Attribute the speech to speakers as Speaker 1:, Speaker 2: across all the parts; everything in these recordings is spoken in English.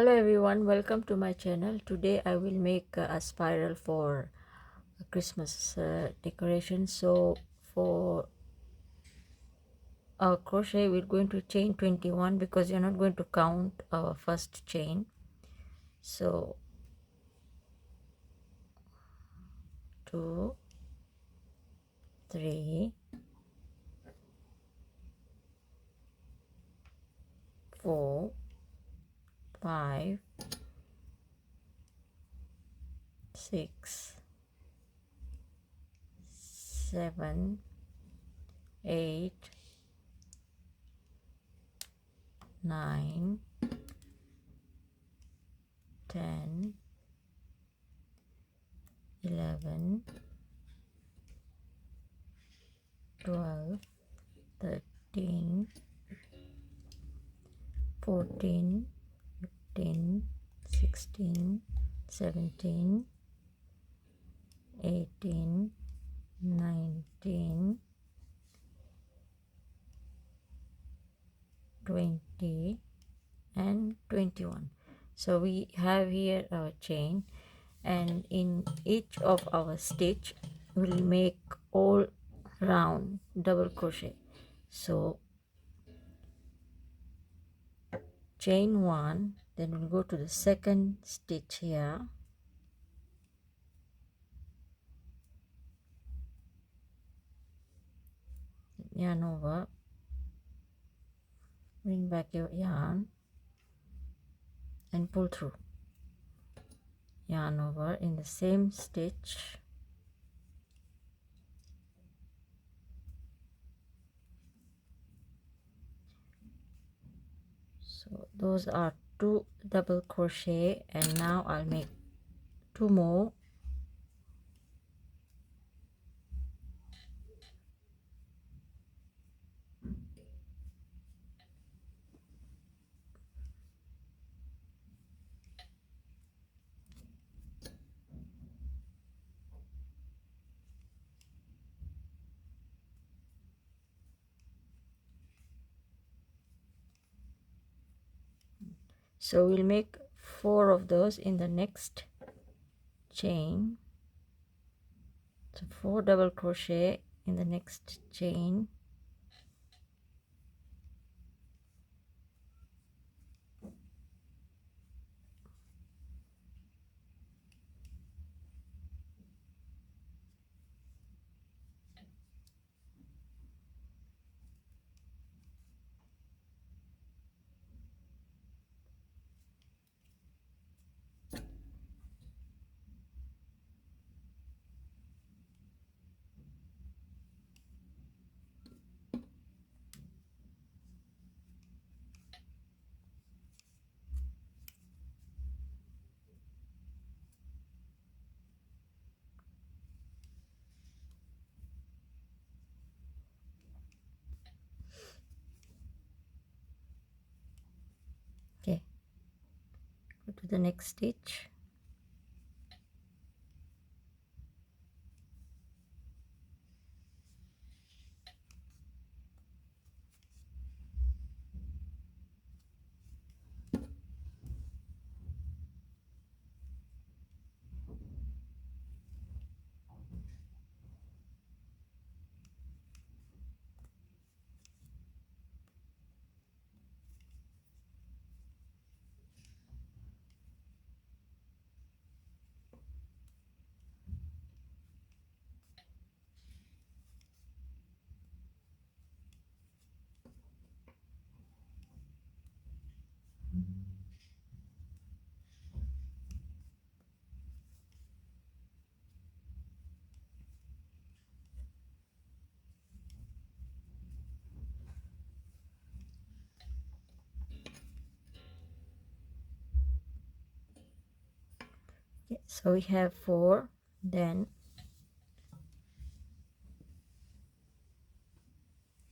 Speaker 1: Hello everyone, welcome to my channel. Today I will make a spiral for a Christmas decoration. So for our crochet we're going to chain 21 because you're not going to count our first chain. So 2, 3, 4, 5, 6, 7, 8, 9, 10, 11, 12, 13, 14, 15, 16, 17, 18, 19, 20, and 21. So we have here our chain, and in each of our stitch we'll make all round double crochet. So chain 1, then we'll go to the second stitch here, yarn over, bring back your yarn and pull through, yarn over in the same stitch, so those are 2 double crochet, and now I'll make 2 more. So we'll make 4 of those in the next chain. So 4 double crochet in the next chain, okay, go to the next stitch, okay, so we have 4, then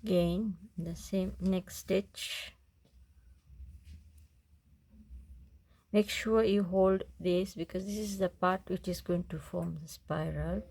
Speaker 1: again the same next stitch. Make sure you hold this because this is the part which is going to form the spiral.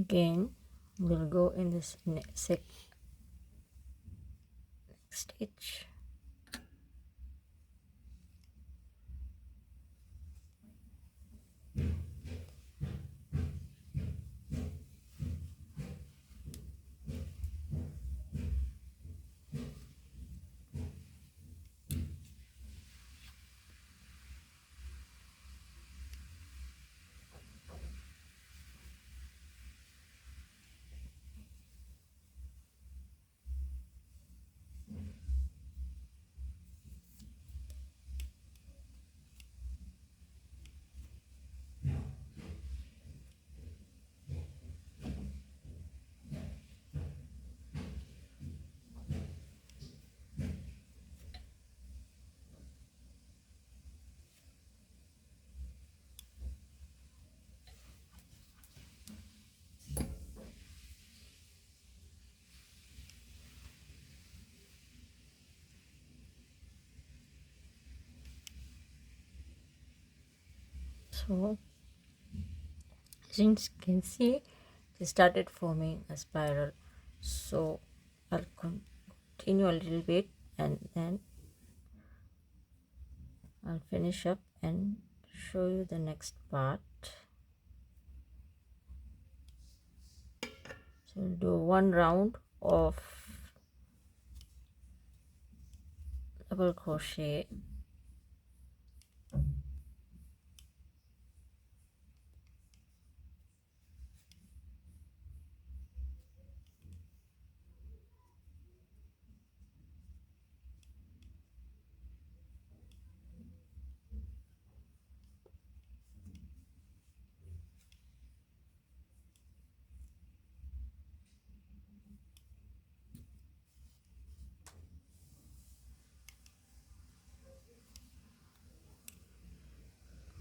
Speaker 1: Again, we'll go in this next stitch. So since you can see, it started forming a spiral. So I'll continue a little bit and then I'll finish up and show you the next part. So we'll do one round of double crochet,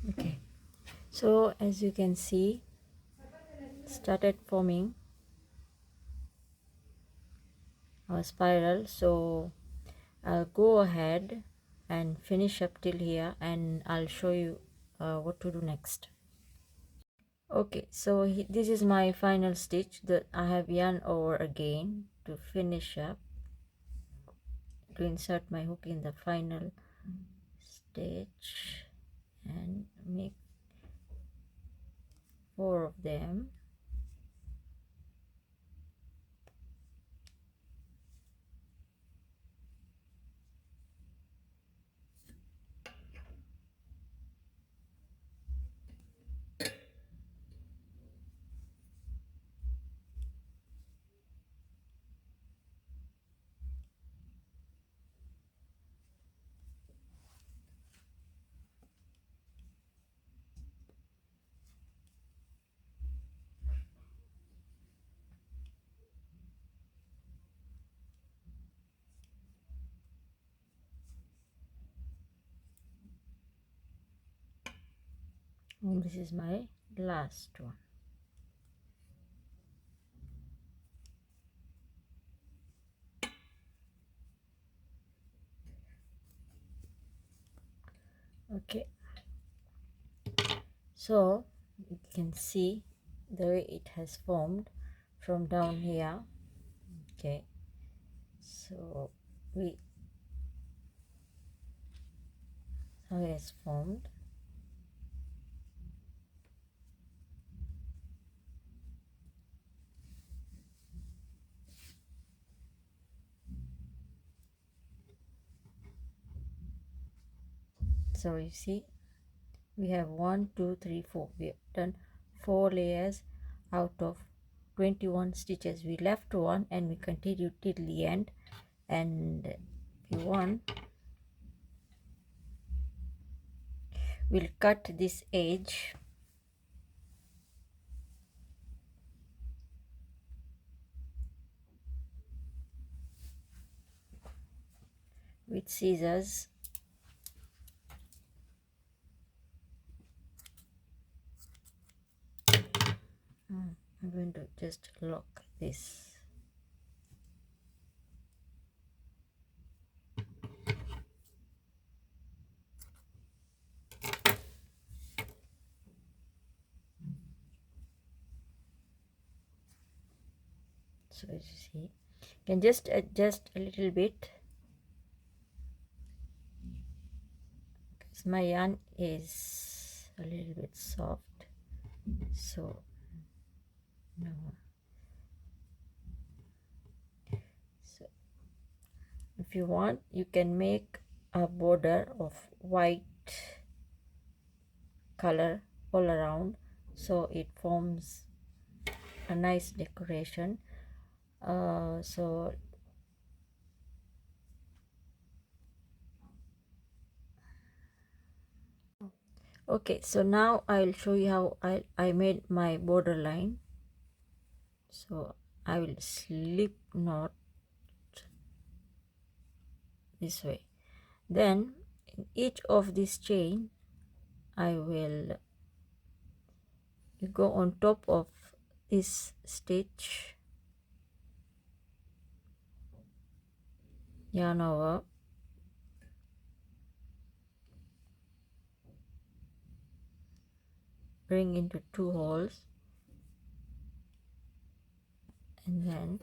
Speaker 1: okay. So as you can see, started forming a spiral. So I'll go ahead and finish up till here and I'll show you what to do next. Okay, so this is my final stitch that I have yarn over again to finish up, to insert my hook in the final stitch and make 4 of them. And this is my last one. Okay, so you can see the way it has formed from down here. Okay, so how it has formed. So you see, we have 1 2 3 4. We have done 4 layers out of 21 stitches. We left one and we continued till the end, and if you want, we'll cut this edge with scissors. I'm going to just lock this. So as you see, you can just adjust a little bit because my yarn is a little bit soft. So no. So if you want, you can make a border of white color all around, so it forms a nice decoration. So okay, so now I'll show you how I made my border line. So I will slip knot this way, then in each of this chain I will go on top of this stitch, yarn over, bring into 2 holes, and then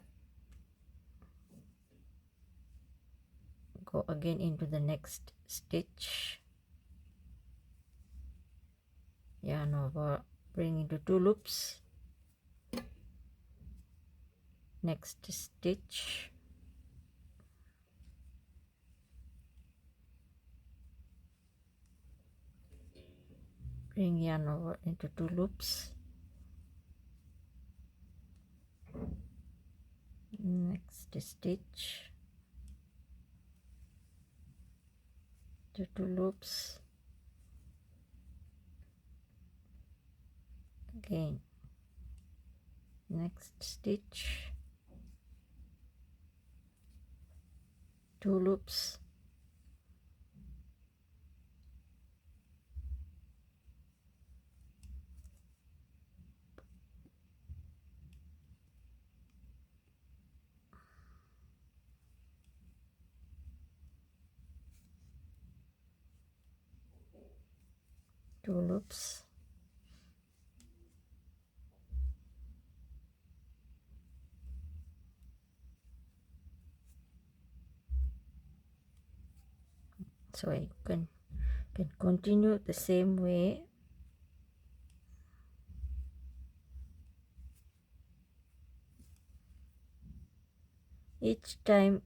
Speaker 1: go again into the next stitch, yarn over, bring into 2 loops, next stitch, bring yarn over into 2 loops, next stitch to 2 loops, again next stitch, 2 loops, two loops, so I can continue the same way. Each time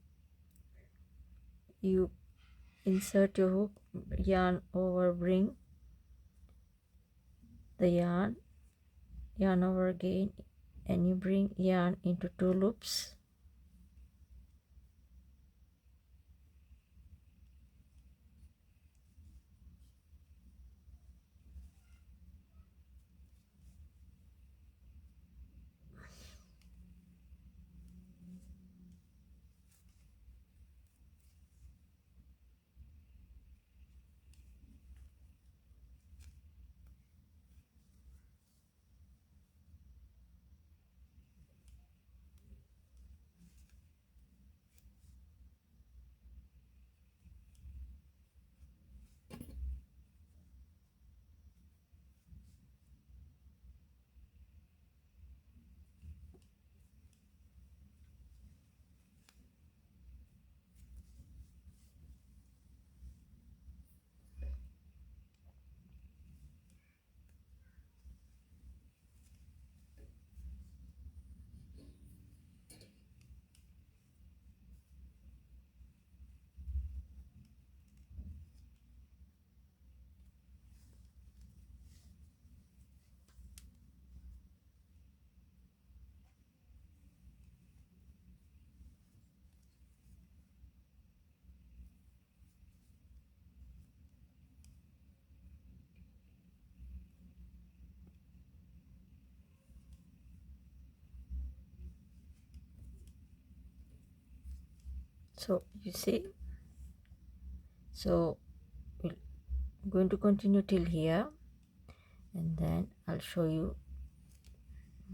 Speaker 1: you insert your hook, yarn over, bring the yarn over again, and you bring yarn into 2 loops, so you see. So we're going to continue till here, and then I'll show you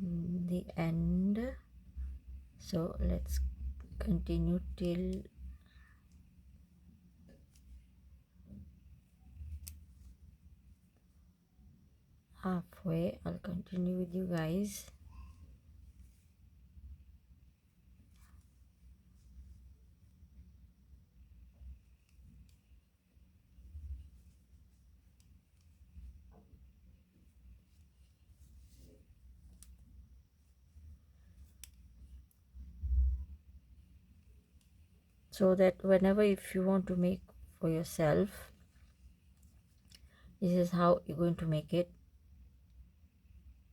Speaker 1: the end. So let's continue till halfway. I'll continue with you guys. so that whenever if you want to make for yourself, this is how you're going to make it,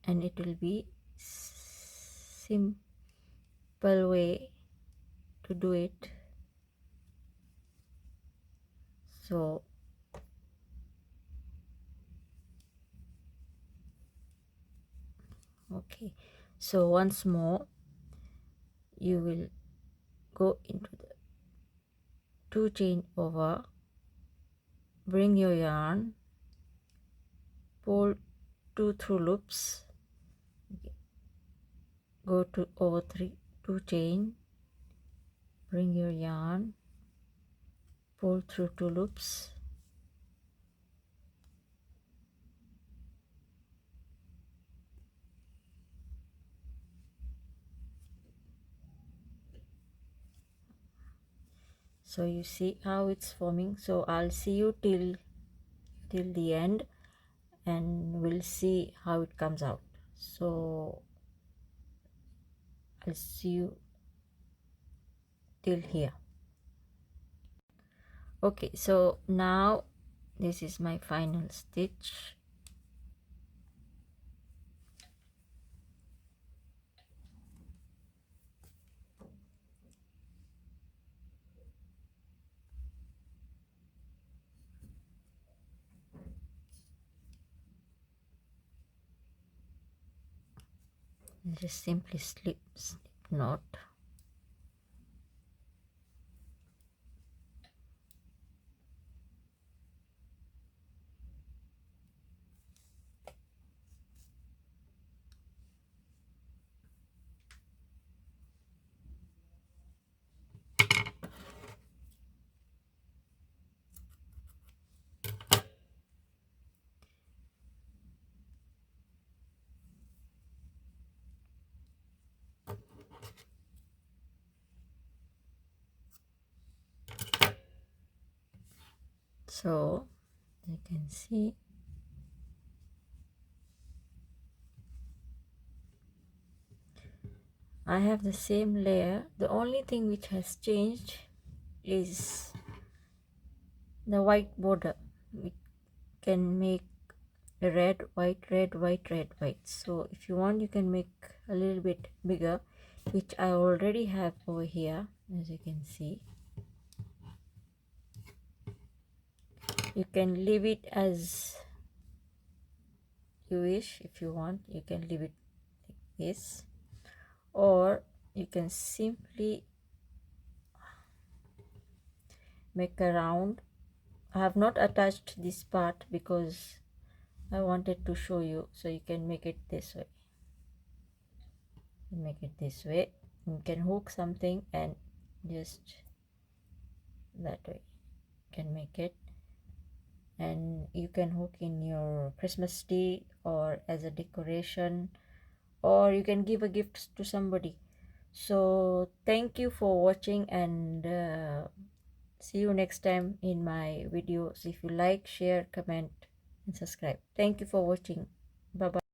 Speaker 1: and it will be simple way to do it. So okay, so once more you will go into the 2 chain over, bring your yarn, pull 2 through loops, go to over 2 chain, bring your yarn, pull through 2 loops, so you see how it's forming. So I'll see you till the end, and we'll see how it comes out. So I'll see you till here. Okay, so now this is my final stitch. Just simply slip knot. So you can see I have the same layer. The only thing which has changed is the white border. We can make a red, white, red, white, red, white. So if you want, you can make a little bit bigger, which I already have over here, as you can see. You can leave it as you wish. If you want, you can leave it like this, or you can simply make a round. I have not attached this part because I wanted to show you, so you can make it this way. Make it this way. You can hook something and just that way you can make it, and you can hook in your Christmas tree or as a decoration, or you can give a gift to somebody. So thank you for watching, and see you next time in my videos. If you like, share, comment and subscribe. Thank you for watching. Bye bye.